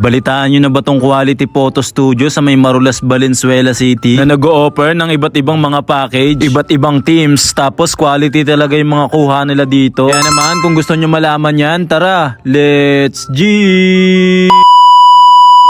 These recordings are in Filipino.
Balitaan nyo na ba tong Quality Photo Studio sa may Marulas, Valenzuela City na nag-o-offer ng iba't ibang mga package, iba't ibang teams, tapos quality talaga yung mga kuha nila dito. Kaya naman kung gusto nyo malaman yan, tara, let's G!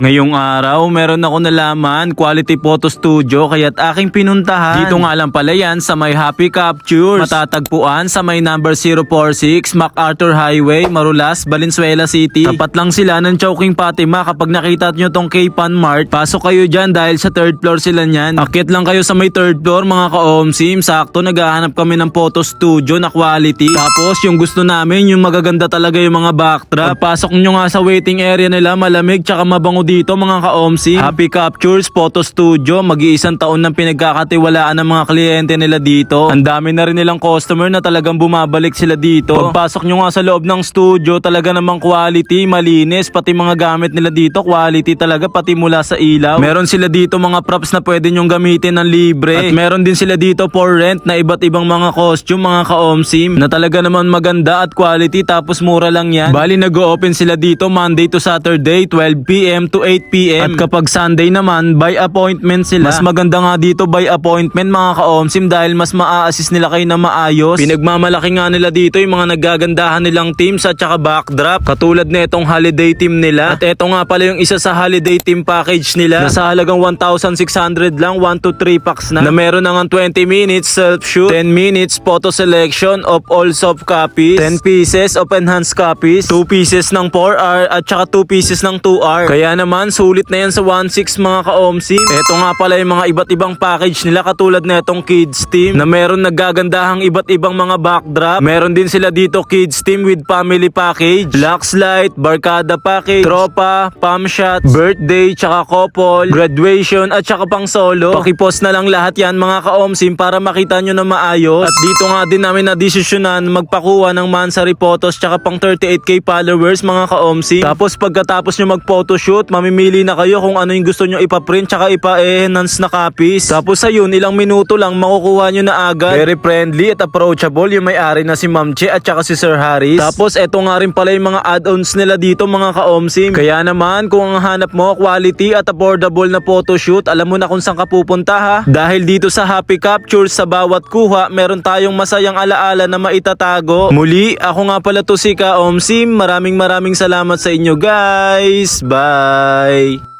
Ngayong araw, meron ako nalaman, Quality Photo Studio, kaya't aking pinuntahan. Dito nga lang pala yan sa may Happy Captures. Matatagpuan sa may number 046 MacArthur Highway, Marulas, Valenzuela City. Tapat lang sila ng Chowking Fatima. Kapag nakita nyo tong K-Pan Mart, pasok kayo dyan dahil sa third floor sila nyan. Akit lang kayo sa may third floor mga ka-OMSIM. Sakto, naghahanap kami ng photo studio na quality. Tapos yung gusto namin, yung magaganda talaga yung mga backdrop. Pagpasok nyo nga sa waiting area nila, malamig tsaka mabango dito mga ka-OMSIM. Happy Captures Photo Studio, mag-iisang taon nang pinagkakatiwalaan ng mga kliyente nila dito. Ang dami na rin nilang customer na talagang bumabalik sila dito. Pagpasok nyo nga sa loob ng studio, talaga namang quality, malinis, pati mga gamit nila dito, quality talaga, pati mula sa ilaw. Meron sila dito mga props na pwede nyong gamitin ng libre. At meron din sila dito for rent na iba't ibang mga costume mga ka-OMSIM na talaga naman maganda at quality, tapos mura lang yan. Bali nag-o-open sila dito Monday to Saturday, 12 PM to 8 PM. At kapag Sunday naman, by appointment sila. Mas maganda nga dito by appointment mga ka-OMSIM dahil mas maa-assist nila kayo na maayos. Pinagmamalaki nga nila dito yung mga nagagandahan nilang teams at saka backdrop. Katulad na itong holiday team nila. At eto nga pala yung isa sa holiday team package nila na sa halagang 1,600 lang, 1 to 3 packs na meron na nga 20 minutes self-shoot, 10 minutes photo selection of all soft copies, 10 pieces of enhanced copies, 2 pieces ng 4R at saka 2 pieces ng 2R. Kaya naman sulit na yan sa 1.6 mga ka-OMSIM. Ito nga pala yung mga iba't ibang package nila katulad na itong kids team na meron naggagandahang iba't ibang mga backdrop. Meron din sila dito kids team with family package, Lux Light, Barkada package, Tropa, Palm Shot, Birthday, tsaka Couple, Graduation at tsaka pang solo. Pakipost na lang lahat yan mga ka-OMSIM para makita nyo na maayos. At dito nga din namin na desisyonan magpakuha ng Mansari photos tsaka pang 38k followers mga ka-OMSIM. Tapos pagkatapos nyo mag-photoshoot, mamimili na kayo kung ano yung gusto nyo ipaprint tsaka ipa-enhance na copies. Tapos ayun, ilang minuto lang makukuha nyo na agad. Very friendly at approachable yung may-ari na si Ma'am Che at saka si Sir Harris. Tapos eto nga rin pala yung mga add-ons nila dito mga ka-OMSIM. Kaya naman kung ang hanap mo quality at affordable na photoshoot, alam mo na kung saan ka pupunta ha. Dahil dito sa Happy Captures, sa bawat kuha meron tayong masayang alaala na maitatago. Muli, ako nga pala to si ka-OMSIM. Maraming salamat sa inyo guys. Bye!